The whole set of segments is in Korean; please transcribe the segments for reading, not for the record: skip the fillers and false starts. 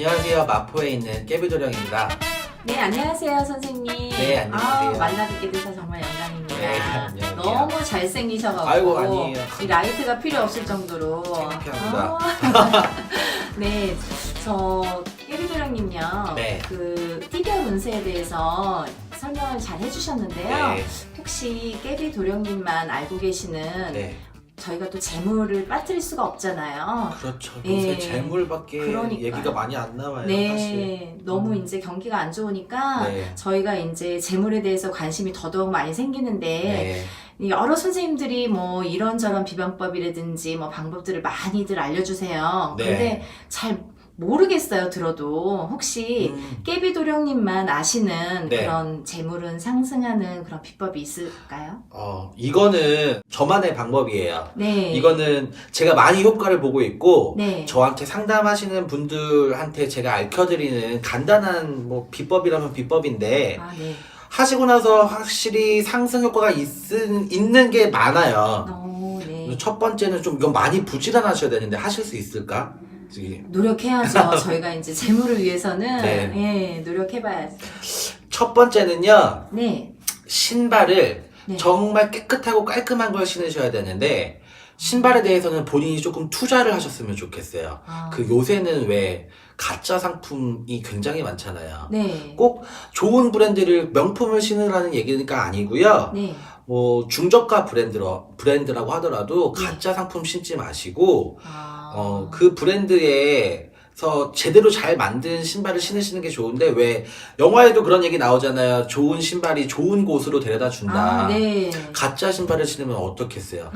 안녕하세요. 마포에 있는 깨비도령입니다. 네, 안녕하세요, 선생님. 네, 안녕하세요. 만나 뵙게 돼서 정말 영광입니다. 네, 안녕하세요. 너무 잘생기셔가지고. 아이고, 아니에요. 이 라이트가 필요 없을 정도로. 창피합니다. 네, 저 깨비도령님요. 네. 그 띠별 운세에 대해서 설명을 잘 해주셨는데요. 네. 혹시 깨비도령님만 알고 계시는 네. 저희가 또 재물을 빠뜨릴 수가 없잖아요. 그렇죠. 예. 요새 재물밖에 그러니까요. 얘기가 많이 안 나와요. 네, 사실. 너무 이제 경기가 안 좋으니까 네. 저희가 이제 재물에 대해서 관심이 더더욱 많이 생기는데 네. 여러 선생님들이 뭐 이런저런 비방법이라든지 뭐 방법들을 많이들 알려주세요. 네. 근데 잘 모르겠어요, 들어도. 혹시 깨비도령님만 아시는 네. 그런 재물은 상승하는 그런 비법이 있을까요? 이거는 저만의 방법이에요. 네. 이거는 제가 많이 효과를 보고 있고 네. 저한테 상담하시는 분들한테 제가 알려드리는 간단한 뭐 비법이라면 비법인데 아, 네. 하시고 나서 확실히 상승 효과가 있는 게 많아요. 네. 첫 번째는 좀 이건 많이 부지런하셔야 되는데 하실 수 있을까? 노력해야죠. 저희가 이제 재물을 위해서는 네. 예, 노력해봐야죠. 첫 번째는요. 네. 신발을 네. 정말 깨끗하고 깔끔한 걸 신으셔야 되는데 신발에 대해서는 본인이 조금 투자를 하셨으면 좋겠어요. 아. 그 요새는 왜 가짜 상품이 굉장히 많잖아요. 네. 꼭 좋은 브랜드를 명품을 신으라는 얘기가 아니고요. 네. 뭐 중저가 브랜드라고 하더라도 네. 가짜 상품 신지 마시고 아. 그 브랜드에서 제대로 잘 만든 신발을 신으시는 게 좋은데 왜 영화에도 그런 얘기 나오잖아요. 좋은 신발이 좋은 곳으로 데려다 준다. 네. 가짜 신발을 신으면 어떻겠어요?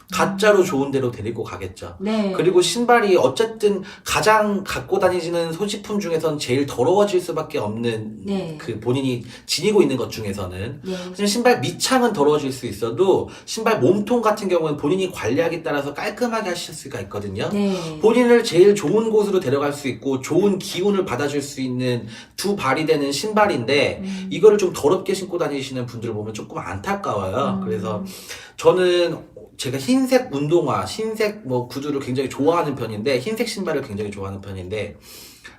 가짜로 좋은 데로 데리고 가겠죠. 네. 그리고 신발이 어쨌든 가장 갖고 다니시는 소지품 중에선 제일 더러워질 수밖에 없는 네. 그 본인이 지니고 있는 것 중에서는 네. 사실 신발 밑창은 더러워질 수 있어도 신발 몸통 같은 경우는 본인이 관리하기에 따라서 깔끔하게 하실 수가 있거든요. 네. 본인을 제일 좋은 곳으로 데려갈 수 있고 좋은 기운을 받아줄 수 있는 두 발이 되는 신발인데 이거를 좀 더럽게 신고 다니시는 분들을 보면 조금 안타까워요. 그래서 저는 제가 흰색 운동화, 흰색 뭐 구두를 굉장히 좋아하는 편인데 흰색 신발을 굉장히 좋아하는 편인데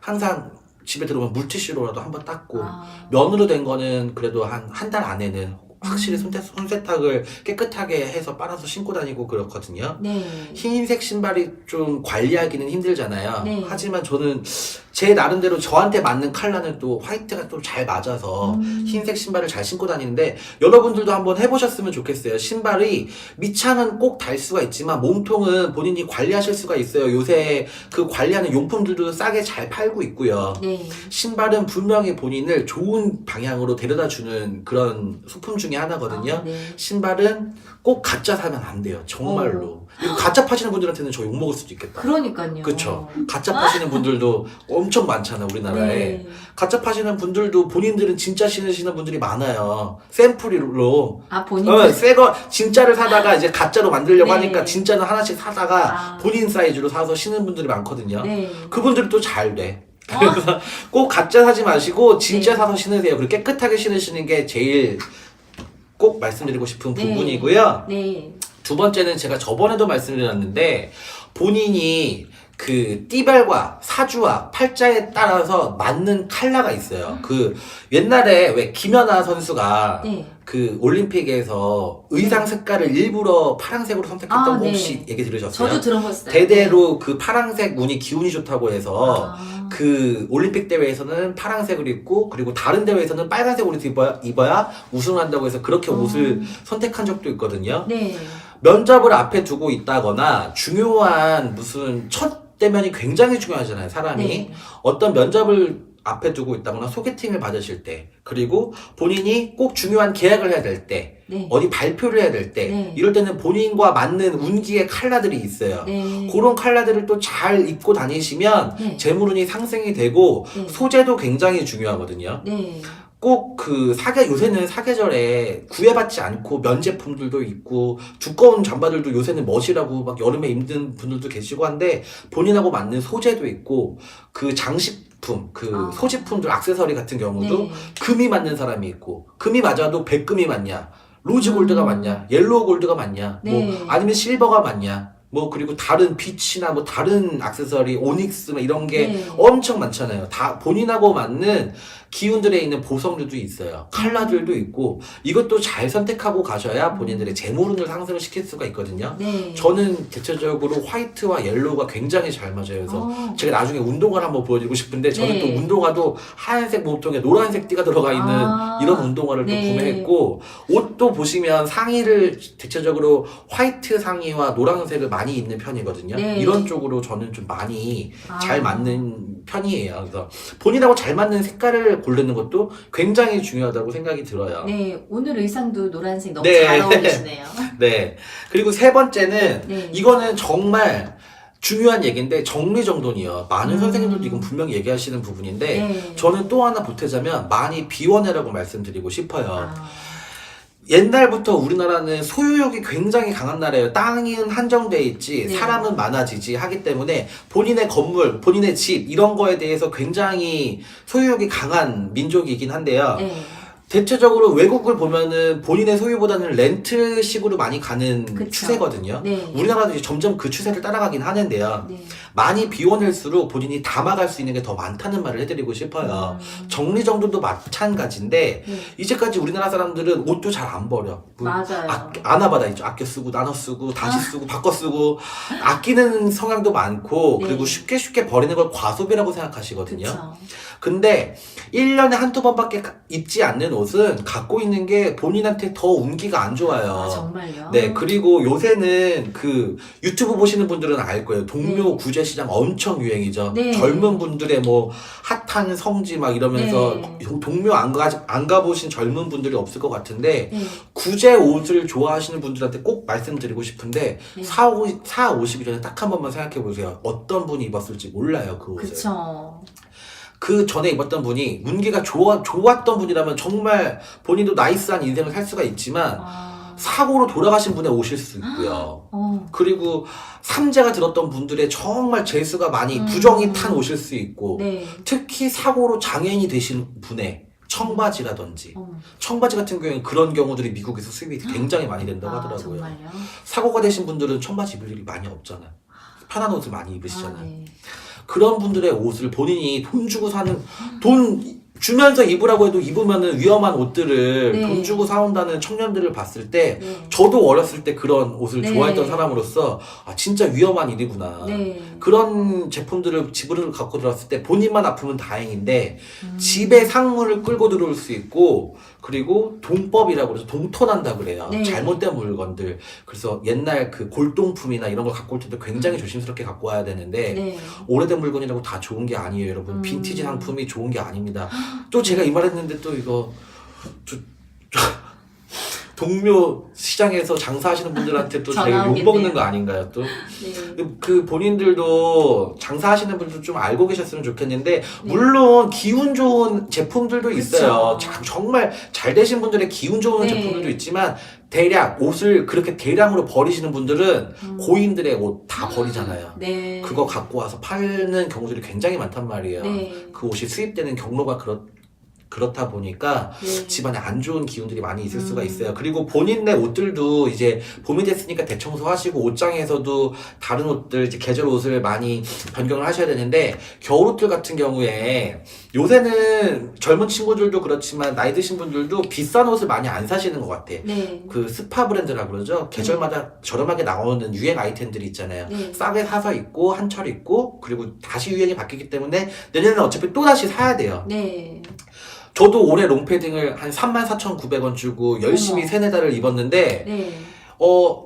항상 집에 들어오면 물티슈로라도 한번 닦고 면으로 된 거는 그래도 한 달 안에는 확실히 손세탁을 깨끗하게 해서 빨아서 신고 다니고 그렇거든요. 네. 흰색 신발이 좀 관리하기는 힘들잖아요. 네. 하지만 저는 제 나름대로 저한테 맞는 컬러는 또 화이트가 또 잘 맞아서 흰색 신발을 잘 신고 다니는데 여러분들도 한번 해보셨으면 좋겠어요. 신발이 밑창은 꼭 달 수가 있지만 몸통은 본인이 관리하실 수가 있어요. 요새 그 관리하는 용품들도 싸게 잘 팔고 있고요. 네. 신발은 분명히 본인을 좋은 방향으로 데려다주는 그런 소품 중에 하나거든요. 네. 신발은 꼭 가짜 사면 안 돼요. 정말로. 이거 가짜 파시는 분들한테는 저 욕먹을 수도 있겠다. 그러니까요. 그쵸. 가짜 파시는 분들도 엄청 많잖아, 우리나라에. 네. 가짜 파시는 분들도 본인들은 진짜 신으시는 분들이 많아요. 샘플로. 본인. 새거, 진짜를 사다가 이제 가짜로 만들려고 네. 하니까 진짜는 하나씩 사다가 아. 본인 사이즈로 사서 신는 분들이 많거든요. 네. 그분들이 또 잘 돼. 그래서 꼭 가짜 사지 마시고 진짜 네. 사서 신으세요. 그리고 깨끗하게 신으시는 게 제일 꼭 말씀드리고 싶은 네. 부분이고요. 네. 두 번째는 제가 저번에도 말씀드렸는데 본인이 그 띠별과 사주와 팔자에 따라서 맞는 컬러가 있어요. 그 옛날에 왜 김연아 선수가 네. 그 올림픽에서 의상 색깔을 일부러 파란색으로 선택했던 거 네. 혹시 얘기 들으셨어요? 저도 들어봤어요. 대대로 그 파란색 운이 기운이 좋다고 해서 아. 그 올림픽 대회에서는 파란색을 입고 그리고 다른 대회에서는 빨간색 옷을 입어야 우승을 한다고 해서 그렇게 옷을 선택한 적도 있거든요. 네. 면접을 앞에 두고 있다거나 중요한 무슨 첫 대면이 굉장히 중요하잖아요, 사람이. 네. 어떤 면접을 앞에 두고 있다거나 소개팅을 받으실 때 그리고 본인이 꼭 중요한 계약을 해야 될 때 네. 어디 발표를 해야 될 때 네. 이럴 때는 본인과 맞는 운기의 컬러들이 있어요. 네. 그런 컬러들을 또 잘 입고 다니시면 네. 재물운이 상승이 되고 네. 소재도 굉장히 중요하거든요. 네. 꼭 그 요새는 사계절에 구애받지 않고 면 제품들도 있고 두꺼운 잠바들도 요새는 멋이라고 막 여름에 입는 분들도 계시고 한데 본인하고 맞는 소재도 있고 그 장식품, 그 소지품들, 액세서리 같은 경우도 네. 금이 맞는 사람이 있고 금이 맞아도 백금이 맞냐 로즈 골드가 맞냐 옐로우 골드가 맞냐 네. 뭐 아니면 실버가 맞냐 뭐 그리고 다른 빛이나 뭐 다른 액세서리, 오닉스 뭐 이런 게 네. 엄청 많잖아요. 다 본인하고 맞는 기운들에 있는 보석들도 있어요. 컬러들도 있고 이것도 잘 선택하고 가셔야 본인들의 재물운을 상승을 시킬 수가 있거든요. 네. 저는 대체적으로 화이트와 옐로우가 굉장히 잘 맞아요. 그래서 제가 나중에 운동화를 한번 보여드리고 싶은데 저는 네. 또 운동화도 하얀색 몸통에 노란색 띠가 들어가 있는 이런 운동화를 또 네. 구매했고 옷도 보시면 상의를 대체적으로 화이트 상의와 노란색을 많이 입는 편이거든요. 네. 이런 쪽으로 저는 좀 많이 잘 맞는 편이에요. 그래서 본인하고 잘 맞는 색깔을 고르는 것도 굉장히 중요하다고 생각이 들어요. 네, 오늘 의상도 노란색 너무 네. 잘 어울리시네요. 네. 그리고 세 번째는 네. 이거는 정말 중요한 얘기인데 정리정돈이요. 많은 선생님들도 이건 분명히 얘기하시는 부분인데 네. 저는 또 하나 보태자면 많이 비워내라고 말씀드리고 싶어요. 아, 옛날부터 우리나라는 소유욕이 굉장히 강한 나라예요. 땅은 한정돼 있지, 네. 사람은 많아지지 하기 때문에 본인의 건물, 본인의 집 이런 거에 대해서 굉장히 소유욕이 강한 민족이긴 한데요. 네. 대체적으로 외국을 보면은 본인의 소유보다는 렌트식으로 많이 가는 그쵸. 추세거든요. 네. 우리나라도 이제 점점 그 추세를 따라가긴 하는데요. 네. 많이 비워낼수록 본인이 담아갈 수 있는 게 더 많다는 말을 해드리고 싶어요. 정리정돈도 마찬가지인데 네. 이제까지 우리나라 사람들은 옷도 잘 안 버려. 뭐 맞아요. 아나바다 있죠. 아껴 쓰고 나눠 쓰고 다시 쓰고 바꿔 쓰고 아끼는 성향도 많고 네. 그리고 쉽게 버리는 걸 과소비라고 생각하시거든요. 그쵸. 근데 1년에 한두 번밖에 입지 않는 옷은 갖고 있는 게 본인한테 더 운기가 안 좋아요. 아, 정말요? 네, 그리고 요새는 그 유튜브 보시는 분들은 알 거예요. 동묘 네. 구제시장 엄청 유행이죠. 네. 젊은 분들의 뭐 핫한 성지 막 이러면서 네. 동묘 안 가보신 젊은 분들이 없을 것 같은데 네. 구제 옷을 좋아하시는 분들한테 꼭 말씀드리고 싶은데 네. 50이 전에 딱 한 번만 생각해 보세요. 어떤 분이 입었을지 몰라요, 그 옷을. 그쵸. 그 전에 입었던 분이 운기가 좋았던 분이라면 정말 본인도 나이스한 인생을 살 수가 있지만 아, 사고로 돌아가신 분의 옷일 수 있고요. 그리고 삼재가 들었던 분들의 정말 재수가 많이 부정이 탄 옷일 수 있고 네. 특히 사고로 장애인이 되신 분의 청바지라든지 어머. 청바지 같은 경우에는 그런 경우들이 미국에서 수입이 굉장히 많이 된다고 아, 하더라고요. 정말요? 사고가 되신 분들은 청바지 입을 일이 많이 없잖아요. 편한 옷을 많이 입으시잖아요. 아, 네. 그런 분들의 옷을 본인이 돈 주고 사는 돈 주면서 입으라고 해도 입으면은 위험한 옷들을 네. 돈 주고 사온다는 청년들을 봤을 때 네. 저도 어렸을 때 그런 옷을 네. 좋아했던 사람으로서 아 진짜 위험한 일이구나. 네. 그런 제품들을 집으로 갖고 들어왔을 때 본인만 아프면 다행인데 집에 상물을 끌고 들어올 수 있고 그리고 동법이라고 그래서 동토난다 그래요. 네. 잘못된 물건들. 그래서 옛날 그 골동품이나 이런 걸 갖고 올 때도 굉장히 조심스럽게 갖고 와야 되는데 네. 오래된 물건이라고 다 좋은 게 아니에요, 여러분. 빈티지 상품이 좋은 게 아닙니다. 또 제가 이 말했는데 또 이거 동묘 시장에서 장사하시는 분들한테 또 전화 제가 욕 오겠네요. 먹는 거 아닌가요, 또? 네. 그 본인들도 장사하시는 분들 좀 알고 계셨으면 좋겠는데 물론 기운 좋은 제품들도 있어요. 그쵸. 정말 잘 되신 분들의 기운 좋은 네. 제품들도 있지만 대략 옷을 그렇게 대량으로 버리시는 분들은 고인들의 옷 다 버리잖아요. 네. 그거 갖고 와서 파는 경우들이 굉장히 많단 말이에요. 네. 그 옷이 수입되는 경로가 그렇다 보니까 네. 집안에 안 좋은 기운들이 많이 있을 수가 있어요. 그리고 본인의 옷들도 이제 봄이 됐으니까 대청소하시고 옷장에서도 다른 옷들 이제 계절 옷을 많이 변경을 하셔야 되는데 겨울 옷들 같은 경우에 요새는 젊은 친구들도 그렇지만 나이 드신 분들도 비싼 옷을 많이 안 사시는 것 같아. 네. 그 스파 브랜드라 그러죠. 계절마다 저렴하게 나오는 유행 아이템들이 있잖아요. 네. 싸게 사서 입고 한철 입고 그리고 다시 유행이 바뀌기 때문에 내년에는 어차피 또 다시 사야 돼요. 네. 저도 올해 롱패딩을 한 34,900원 주고 열심히 어머. 세네 달을 입었는데 네.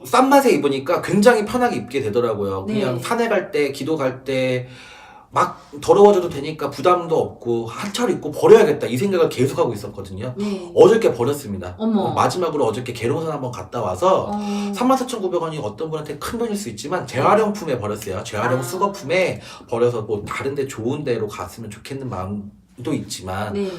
싼 맛에 입으니까 굉장히 편하게 입게 되더라고요. 네. 그냥 산에 갈 때, 기도 갈 때 막 더러워져도 되니까 부담도 없고 한철 입고 버려야겠다 이 생각을 계속하고 있었거든요. 네. 어저께 버렸습니다. 어머. 마지막으로 어저께 계룡산 한번 갔다 와서 34,900원이 어떤 분한테 큰 돈일 수 있지만 재활용품에 버렸어요. 재활용 아. 수거품에 버려서 뭐 다른 데 좋은 데로 갔으면 좋겠는 마음도 있지만 네.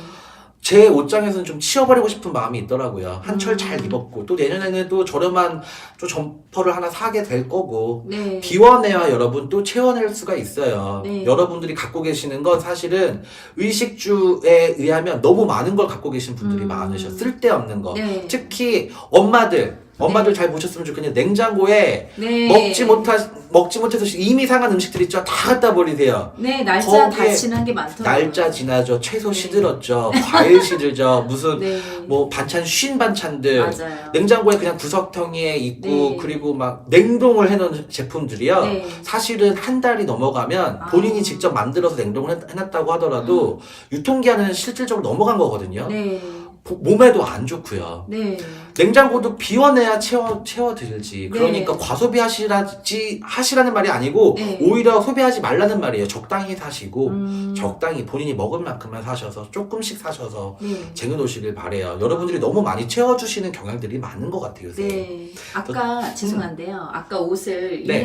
제 옷장에서는 좀 치워버리고 싶은 마음이 있더라고요. 한철 잘 입었고 또 내년에는 또 저렴한 좀 점퍼를 하나 사게 될 거고 네. 비워내야 여러분 또 채워낼 수가 있어요. 네. 여러분들이 갖고 계시는 건 사실은 의식주에 의하면 너무 많은 걸 갖고 계신 분들이 많으셔. 쓸데없는 거. 네. 특히 엄마들 엄마들 잘 보셨으면 좋겠네요. 냉장고에 네. 먹지 못해서 이미 상한 음식들 있죠. 다 갖다 버리세요. 네, 날짜 다 거기에 지난 게 많더라고요. 날짜 지나죠. 채소 네. 시들었죠. 과일 시들죠. 무슨 네. 뭐 반찬 쉰 반찬들. 맞아요. 냉장고에 그냥 구석텅이에 있고 네. 그리고 막 냉동을 해놓은 제품들이요. 네. 사실은 한 달이 넘어가면 아. 본인이 직접 만들어서 냉동을 해놨다고 하더라도 유통기한은 실질적으로 넘어간 거거든요. 네. 몸에도 안 좋고요. 네. 냉장고도 비워내야 채워드릴지. 그러니까 네. 과소비 하시라는 말이 아니고 네. 오히려 소비하지 말라는 말이에요. 적당히 사시고 적당히 본인이 먹을 만큼만 사셔서 조금씩 사셔서 네. 쟁여놓으시길 바래요. 여러분들이 너무 많이 채워주시는 경향들이 많은 것 같아요. 요새. 네. 아까 죄송한데요. 아까 옷을 네.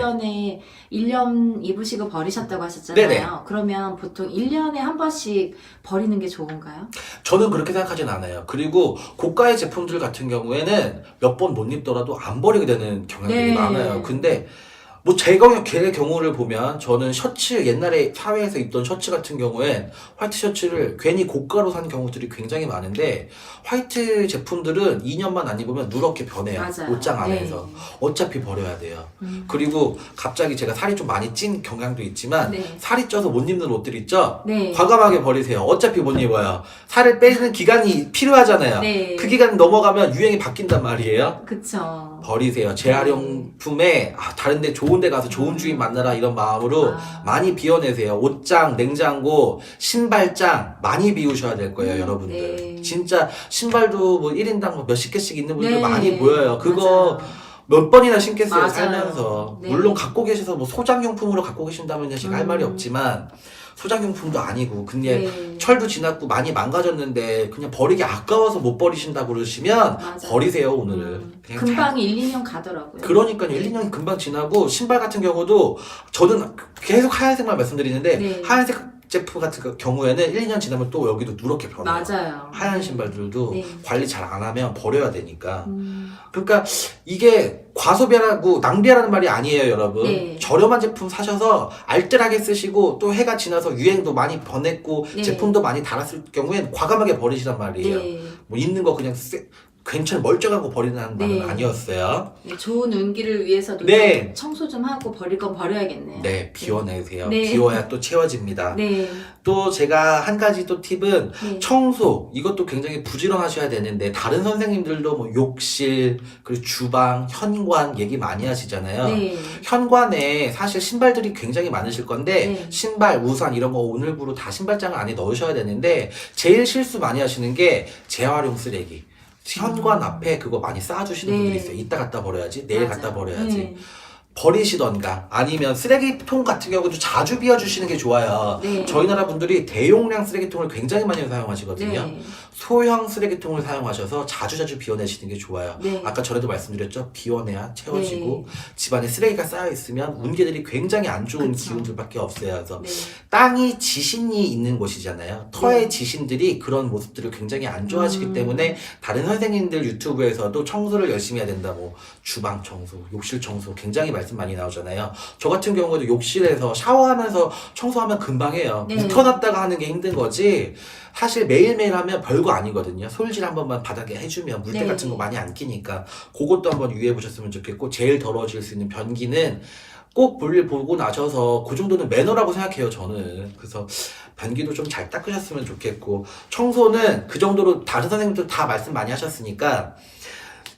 1년 입으시고 버리셨다고 하셨잖아요. 네네. 그러면 보통 1년에 한 번씩 버리는 게 좋은가요? 저는 그렇게 생각하진 않아요. 그리고 고가의 제품들 같은 경우에는 몇 번 못 입더라도 안 버리게 되는 경향들이 네. 많아요. 근데 뭐 제 경우를 보면 저는 셔츠 옛날에 사회에서 입던 셔츠 같은 경우엔 화이트 셔츠를 괜히 고가로 산 경우들이 굉장히 많은데 화이트 제품들은 2년만 안 입으면 누렇게 변해요. 맞아요. 옷장 안에서. 네. 어차피 버려야 돼요. 그리고 갑자기 제가 살이 좀 많이 찐 경향도 있지만 네. 살이 쪄서 못 입는 옷들 있죠? 네. 과감하게 버리세요. 어차피 못 입어요. 살을 빼는 기간이 필요하잖아요. 네. 그 기간 넘어가면 유행이 바뀐단 말이에요. 그쵸. 버리세요. 재활용품에 다른 데 좋은 데 가서 좋은 주인 만나라 이런 마음으로 많이 비워내세요. 옷장, 냉장고, 신발장 많이 비우셔야 될 거예요, 여러분들. 네. 진짜 신발도 뭐 1인당 뭐 몇십 개씩 있는 분들 네. 많이 보여요. 그거 맞아요. 몇 번이나 신겠어요, 맞아요. 살면서. 네. 물론 갖고 계셔서 뭐 소장용품으로 갖고 계신다면 제가 할 말이 음. 없지만 소장용품도 아니고 근데 네. 철도 지났고 많이 망가졌는데 그냥 버리기 아까워서 못 버리신다고 그러시면 맞아요. 버리세요, 오늘은. 그냥 금방 1, 2년 가더라고요. 그러니까요. 1, 2년이 금방 지나고 신발 같은 경우도 저는 계속 하얀색만 말씀드리는데 네. 하얀색 제품 같은 경우에는 1, 2년 지나면 또 여기도 누렇게 변해요. 맞아요. 하얀 신발들도 네. 관리 잘 안 하면 버려야 되니까. 음. 그러니까 이게 과소비하라고 낭비하라는 말이 아니에요, 여러분. 네. 저렴한 제품 사셔서 알뜰하게 쓰시고 또 해가 지나서 유행도 많이 변했고 네. 제품도 많이 달았을 경우엔 과감하게 버리시란 말이에요. 네. 뭐 있는 거 그냥 괜찮은 멀쩡한 거 버리는 네. 말은 아니었어요. 네, 좋은 운기를 위해서도 네. 좀 청소 좀 하고 버릴 건 버려야겠네요. 네, 비워내세요. 네. 비워야 또 채워집니다. 네. 또 제가 한 가지 또 팁은 네. 청소 이것도 굉장히 부지런하셔야 되는데 다른 선생님들도 뭐 욕실 그리고 주방 현관 얘기 많이 하시잖아요. 네. 현관에 사실 신발들이 굉장히 많으실 건데 네. 신발, 우산 이런 거 오늘부로 다 신발장을 안에 넣으셔야 되는데 제일 실수 많이 하시는 게 재활용 쓰레기. 현관 앞에 그거 많이 쌓아주시는 네. 분들이 있어요. 이따 갖다 버려야지, 내일 맞아요. 갖다 버려야지. 네. 버리시던가 아니면 쓰레기통 같은 경우도 자주 비워주시는 게 좋아요. 네. 저희 나라 분들이 대용량 쓰레기통을 굉장히 많이 사용하시거든요. 네. 소형 쓰레기통을 사용하셔서 자주자주 비워내시는 게 좋아요. 네. 아까 전에도 말씀드렸죠. 비워내야 채워지고 네. 집안에 쓰레기가 쌓여있으면 운기들이 굉장히 안 좋은 그쵸. 기운들밖에 없어요. 그래서 네. 땅이 지신이 있는 곳이잖아요. 터의 지신들이 그런 모습들을 굉장히 안 좋아하시기 때문에 다른 선생님들 유튜브에서도 청소를 열심히 해야 된다. 뭐 주방 청소, 욕실 청소 굉장히 말씀 많이 나오잖아요. 저 같은 경우에도 욕실에서 샤워하면서 청소하면 금방 해요. 네. 묵혀놨다가 하는 게 힘든 거지 사실 매일매일 하면 별거 아니거든요. 솔질 한 번만 바닥에 해주면 물때 네. 같은 거 많이 안 끼니까 그것도 한번 유의해 보셨으면 좋겠고 제일 더러워질 수 있는 변기는 꼭 볼일 보고 나셔서 그 정도는 매너라고 생각해요, 저는. 그래서 변기도 좀 잘 닦으셨으면 좋겠고 청소는 그 정도로 다른 선생님들 다 말씀 많이 하셨으니까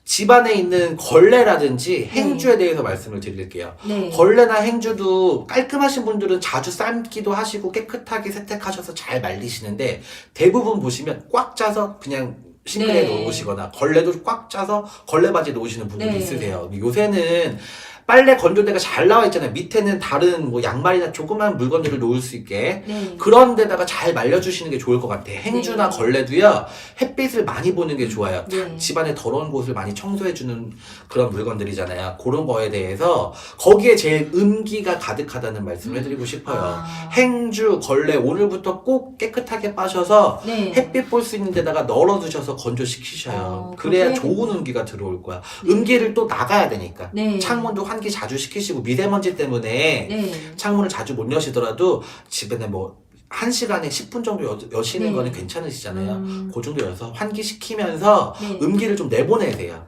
집안에 있는 걸레라든지 행주에 대해서 말씀을 드릴게요. 네. 걸레나 행주도 깔끔하신 분들은 자주 삶기도 하시고 깨끗하게 세탁하셔서 잘 말리시는데 대부분 보시면 꽉 짜서 그냥 싱크대에 네. 놓으시거나 걸레도 꽉 짜서 걸레바지에 놓으시는 분들이 네. 있으세요. 요새는 빨래 건조대가 잘 나와 있잖아요. 밑에는 다른 뭐 양말이나 조그만 물건들을 놓을 수 있게 네. 그런 데다가 잘 말려주시는 게 좋을 것 같아요. 행주나 네. 걸레도요. 햇빛을 많이 보는 게 좋아요. 네. 집안의 더러운 곳을 많이 청소해주는 그런 물건들이잖아요. 그런 거에 대해서 거기에 제일 음기가 가득하다는 말씀을 해드리고 싶어요. 아. 행주, 걸레 오늘부터 꼭 깨끗하게 빠셔서 네. 햇빛 볼 수 있는 데다가 널어두셔서 건조시키셔요. 그래야 그렇게 좋은 음기가 들어올 거야. 네. 음기를 또 나가야 되니까. 네. 창문도 환기 자주 시키시고 미세먼지 때문에 네. 창문을 자주 못 여시더라도 집에 뭐 1시간에 10분 정도 여시는 네. 거는 괜찮으시잖아요. 그 정도 여서 환기시키면서 네. 음기를 좀 내보내세요.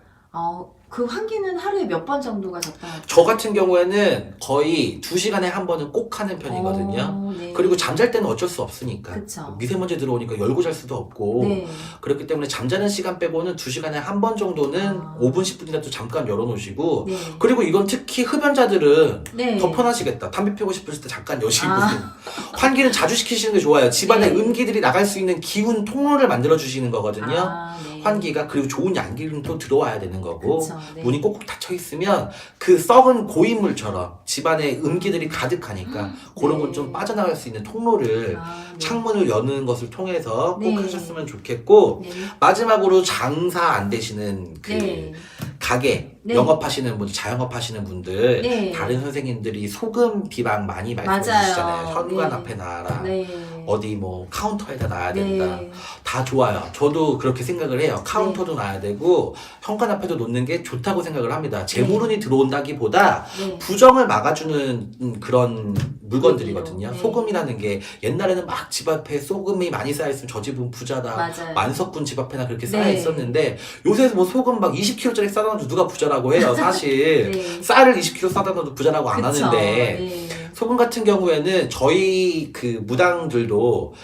그 환기는 하루에 몇 번 정도가 적당할까요? 저 같은 경우에는 거의 2시간에 한 번은 꼭 하는 편이거든요. 네. 그리고 잠잘 때는 어쩔 수 없으니까. 그쵸. 미세먼지 들어오니까 열고 잘 수도 없고. 네. 그렇기 때문에 잠자는 시간 빼고는 2시간에 한 번 정도는 아. 5분, 10분이라도 잠깐 열어놓으시고. 네. 그리고 이건 특히 흡연자들은 네. 더 편하시겠다. 담배 피우고 싶을 때 잠깐 여시고. 아. 환기는 자주 시키시는 게 좋아요. 집안에 네. 음기들이 나갈 수 있는 기운 통로를 만들어 주시는 거거든요. 아, 네. 환기가. 그리고 좋은 양기는 또 들어와야 되는 거고. 그쵸, 네. 문이 꼭꼭 닫혀 있으면 그 썩은 고인물처럼 집안에 음기들이 가득하니까 그런 건 좀 네. 빠져나갈 수 있는 통로를 아, 네. 창문을 여는 것을 통해서 꼭 네. 하셨으면 좋겠고. 네. 마지막으로 장사 안 되시는 그 네. 가게 네. 영업하시는 분들, 자영업하시는 분들, 네. 다른 선생님들이 소금 비방 많이 말씀해 맞아요. 주시잖아요. 현관 네. 앞에 놔라. 네. 어디 뭐 카운터에다 놔야 된다. 네. 다 좋아요. 저도 그렇게 생각을 해요. 카운터도 놔야 되고 현관 앞에도 놓는 게 좋다고 생각을 합니다. 재물운이 들어온다기보다 네. 부정을 막아주는 그런 물건들이거든요. 네. 소금이라는 게 옛날에는 막 집 앞에 소금이 많이 쌓여있으면 저 집은 부자다. 맞아요. 만석군 집 앞에나 그렇게 네. 쌓여있었는데 요새 뭐 소금 막 20kg짜리 싸다 놔도 누가 부자라고 해요. 사실 네. 쌀을 20kg 싸다 놔도 부자라고 안 그쵸. 하는데 네. 소금 같은 경우에는 저희 그 무당들도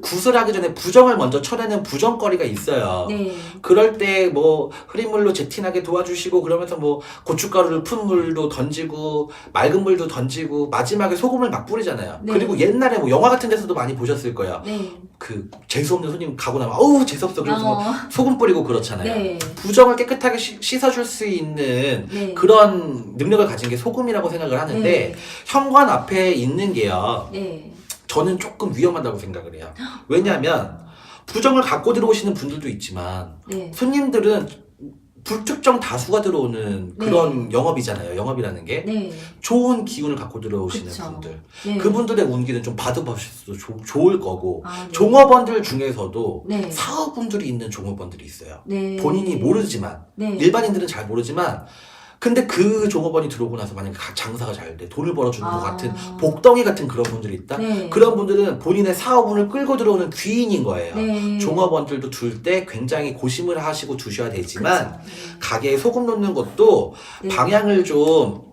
굿을 하기 전에 부정을 먼저 쳐내는 부정거리가 있어요. 네. 그럴 때 뭐 흐린 물로 제틴하게 도와주시고 그러면서 뭐 고춧가루를 푼 물도 던지고 맑은 물도 던지고 마지막에 소금을 막 뿌리잖아요. 네. 그리고 옛날에 뭐 영화 같은 데서도 많이 보셨을 거예요. 네. 그 재수없는 손님 가고 나면 어우 재수없어 그래서 뭐 소금 뿌리고 그렇잖아요. 네. 부정을 깨끗하게 씻어줄 수 있는 네. 그런 능력을 가진 게 소금이라고 생각을 하는데 네. 현관 앞에 있는 게요. 네. 저는 조금 위험하다고 생각을 해요. 왜냐하면 부정을 갖고 들어오시는 분들도 있지만 네. 손님들은 불특정 다수가 들어오는 네. 그런 영업이잖아요. 영업이라는 게 네. 좋은 기운을 갖고 들어오시는 그쵸. 분들. 네. 그분들의 운기는 좀 받아보셔도 좋을 거고 아, 네. 종업원들 중에서도 네. 사업분들이 있는 종업원들이 있어요. 네. 본인이 모르지만 네. 일반인들은 잘 모르지만 근데 그 종업원이 들어오고 나서 만약에 장사가 잘 돼 돈을 벌어주는 것 같은 복덩이 같은 그런 분들이 있다. 네. 그런 분들은 본인의 사업운을 끌고 들어오는 귀인인 거예요. 네. 종업원들도 둘 때 굉장히 고심을 하시고 두셔야 되지만 그쵸. 네. 가게에 소금 넣는 것도 네. 방향을 좀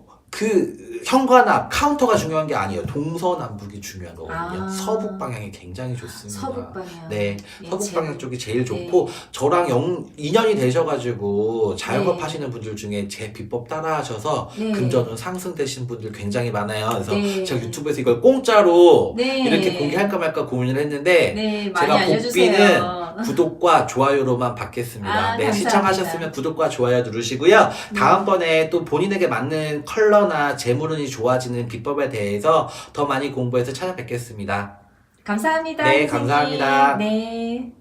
현관 앞 카운터가 중요한 게 아니에요. 동서남북이 중요한 거거든요. 아. 서북 방향이 굉장히 좋습니다. 서북 방향. 네, 예, 서북 제일. 방향 쪽이 제일 좋고 저랑 인연이 되셔가지고 자영업 네. 하시는 분들 중에 제 비법 따라하셔서 네. 금전운 상승되신 분들 굉장히 많아요. 그래서 네. 제가 유튜브에서 이걸 공짜로 네. 이렇게 공개할까 말까 고민을 했는데 네, 많이 제가 알려주세요. 복비는 구독과 좋아요로만 받겠습니다. 아, 네, 감사합니다. 시청하셨으면 구독과 좋아요 누르시고요. 다음번에 또 본인에게 맞는 컬러나 재물운이 좋아지는 비법에 대해서 더 많이 공부해서 찾아뵙겠습니다. 감사합니다. 네, 선생님. 감사합니다. 네.